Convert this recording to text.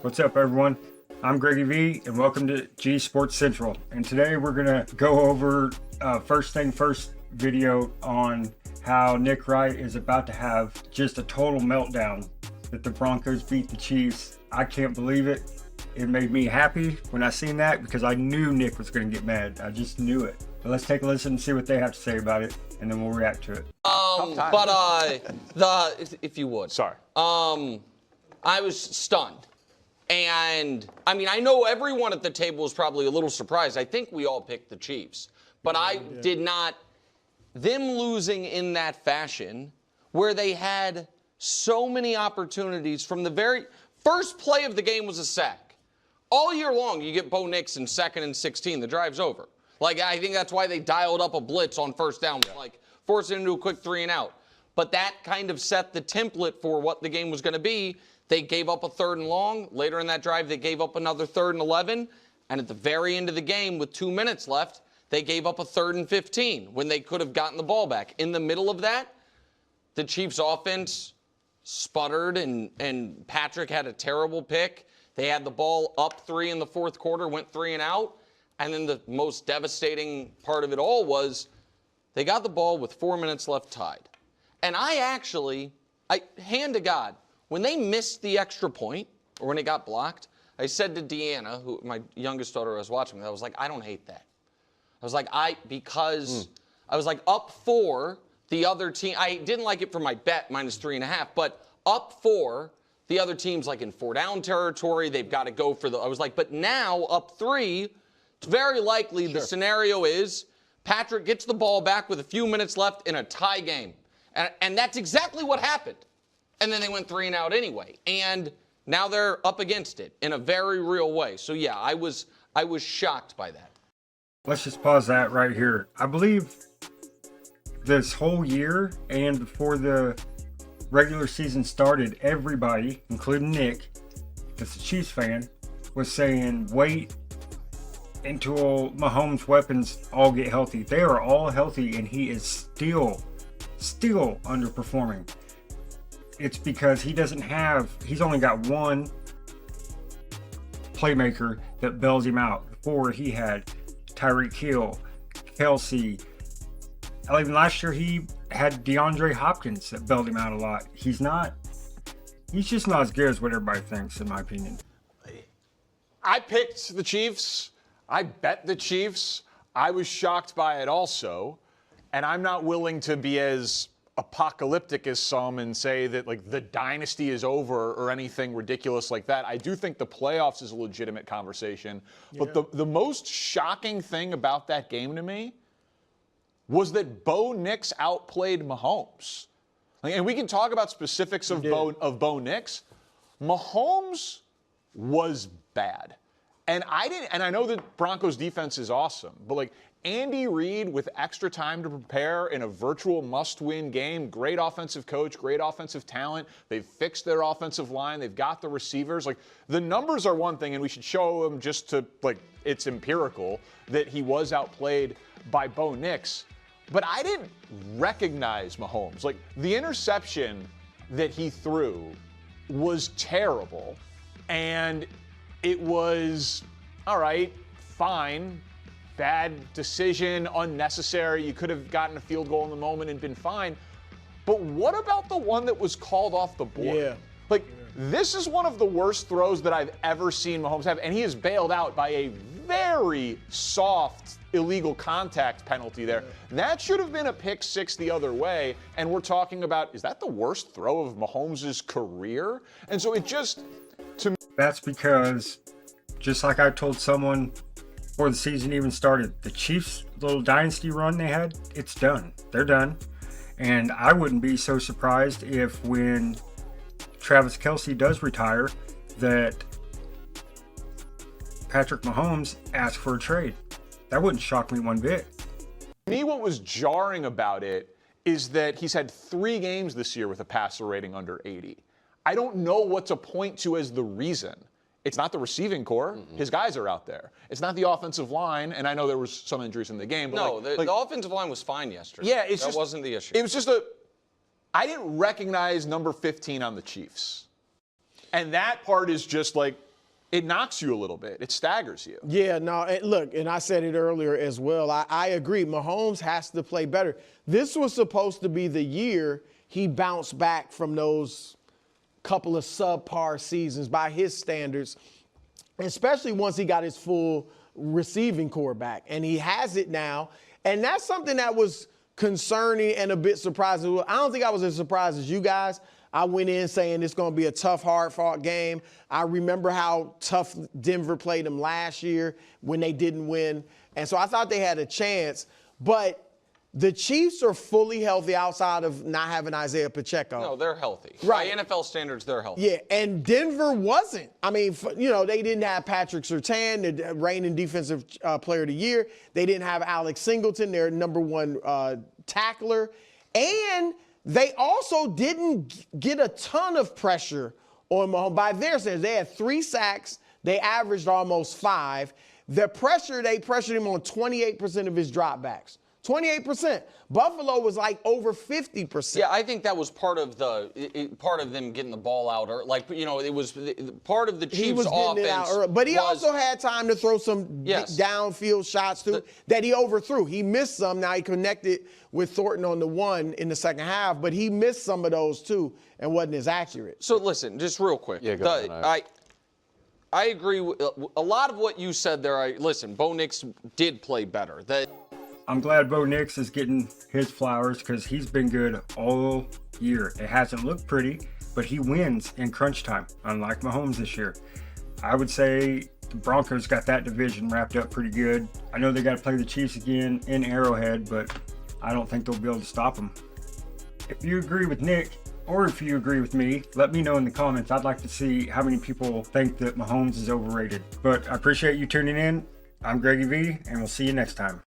What's up, everyone? I'm greggy-v, and welcome to G Sports Central. And today we're gonna go over first thing first video on how Nick Wright is about to have just a total meltdown that the Broncos beat the Chiefs. I can't believe it. It made me happy when I seen that because I knew Nick was gonna get mad. I just knew it. But let's take a listen and see what they have to say about it, and then we'll react to it. If you would. Sorry. I was stunned. And, I mean, I know everyone at the table was probably a little surprised. I think we all picked the Chiefs. But I did not. Them losing in that fashion, where they had so many opportunities from the very first play of the game was a sack. All year long, you get Bo Nix in 2nd and 16. The drive's over. Like, I think that's why they dialed up a blitz on first down, like forcing it into a quick 3 and out. But that kind of set the template for what the game was going to be. They gave up a 3rd and long. Later in that drive, they gave up another 3rd and 11. And at the very end of the game, with 2 minutes left, they gave up a 3rd and 15 when they could have gotten the ball back. In the middle of that, the Chiefs' offense sputtered, and Patrick had a terrible pick. They had the ball up 3 in the 4th quarter, went 3 and out. And then the most devastating part of it all was they got the ball with 4 minutes left tied. And hand to God, when they missed the extra point, or when it got blocked, I said to Deanna, who my youngest daughter was watching, I was like, I don't hate that. I was like, I was like, up 4, the other team, I didn't like it for my bet, -3.5, but up 4, the other team's like in 4-down territory, they've got to go for I was like, but now up 3, it's very likely the scenario is Patrick gets the ball back with a few minutes left in a tie game. And that's exactly what happened. And then they went 3 and out anyway. And now they're up against it in a very real way. So, yeah, I was shocked by that. Let's just pause that right here. I believe this whole year and before the regular season started, everybody, including Nick, that's a Chiefs fan, was saying, wait until Mahomes' weapons all get healthy. They are all healthy, and he is still underperforming. It's because he's only got one playmaker that bails him out. Before he had Tyreek Hill, Kelsey. Even last year he had DeAndre Hopkins that bailed him out a lot. He's just not as good as what everybody thinks, in my opinion. I picked the Chiefs. I bet the Chiefs. I was shocked by it also. And I'm not willing to be as apocalyptic as some and say that like the dynasty is over or anything ridiculous like that. I do think the playoffs is a legitimate conversation. Yeah. But the most shocking thing about that game to me was that Bo Nix outplayed Mahomes. And we can talk about specifics of Bo Nix. Mahomes was bad. And I know that Broncos defense is awesome, but like Andy Reid with extra time to prepare in a virtual must-win game, great offensive coach, great offensive talent. They've fixed their offensive line. They've got the receivers. Like, the numbers are one thing, and we should show them just to, like, it's empirical that he was outplayed by Bo Nix. But I didn't recognize Mahomes. Like, the interception that he threw was terrible, and it was, all right, fine. Bad decision, unnecessary. You could have gotten a field goal in the moment and been fine. But what about the one that was called off the board? Yeah. Like, this is one of the worst throws that I've ever seen Mahomes have, and he is bailed out by a very soft illegal contact penalty there. Yeah. That should have been a pick 6 the other way, and we're talking about, is that the worst throw of Mahomes' career? And so it just, to me... That's because, just like I told someone before the season even started, the Chiefs' little dynasty run they had, it's done. They're done. And I wouldn't be so surprised if when Travis Kelce does retire, that Patrick Mahomes asks for a trade. That wouldn't shock me one bit. To me, what was jarring about it is that he's had 3 games this year with a passer rating under 80. I don't know what to point to as the reason. It's not the receiving core. Mm-hmm. His guys are out there. It's not the offensive line, and I know there was some injuries in the game. But no, the offensive line was fine yesterday. Yeah, that wasn't the issue. It was just I didn't recognize number 15 on the Chiefs. And that part is just like, it knocks you a little bit. It staggers you. Yeah, no, look, and I said it earlier as well. I agree. Mahomes has to play better. This was supposed to be the year he bounced back from those couple of subpar seasons by his standards, especially once he got his full receiving core back. And he has it now. And that's something that was concerning and a bit surprising. I don't think I was as surprised as you guys. I went in saying it's going to be a tough, hard-fought game. I remember how tough Denver played them last year when they didn't win. And so I thought they had a chance. But the Chiefs are fully healthy outside of not having Isaiah Pacheco. No, they're healthy. Right. By NFL standards, they're healthy. Yeah, and Denver wasn't. I mean, they didn't have Patrick Surtain, the reigning defensive player of the year. They didn't have Alex Singleton, their number one tackler. And they also didn't get a ton of pressure on Mahomes. By their standards, they had 3 sacks. They averaged almost 5. The pressure, they pressured him on 28% of his dropbacks. 28%. Buffalo was like over 50%. Yeah, I think that was part of them getting the ball out, or it was part of the Chiefs' He was getting it out offense. early, but he also had time to throw some downfield shots too that he overthrew. He missed some. Now he connected with Thornton on the one in the second half, but he missed some of those too and wasn't as accurate. So listen, just real quick. Yeah, go ahead. I agree with a lot of what you said there. Listen, Bo Nix did play better. I'm glad Bo Nix is getting his flowers because he's been good all year. It hasn't looked pretty, but he wins in crunch time, unlike Mahomes this year. I would say the Broncos got that division wrapped up pretty good. I know they got to play the Chiefs again in Arrowhead, but I don't think they'll be able to stop them. If you agree with Nick, or if you agree with me, let me know in the comments. I'd like to see how many people think that Mahomes is overrated. But I appreciate you tuning in. I'm Greggy V, and we'll see you next time.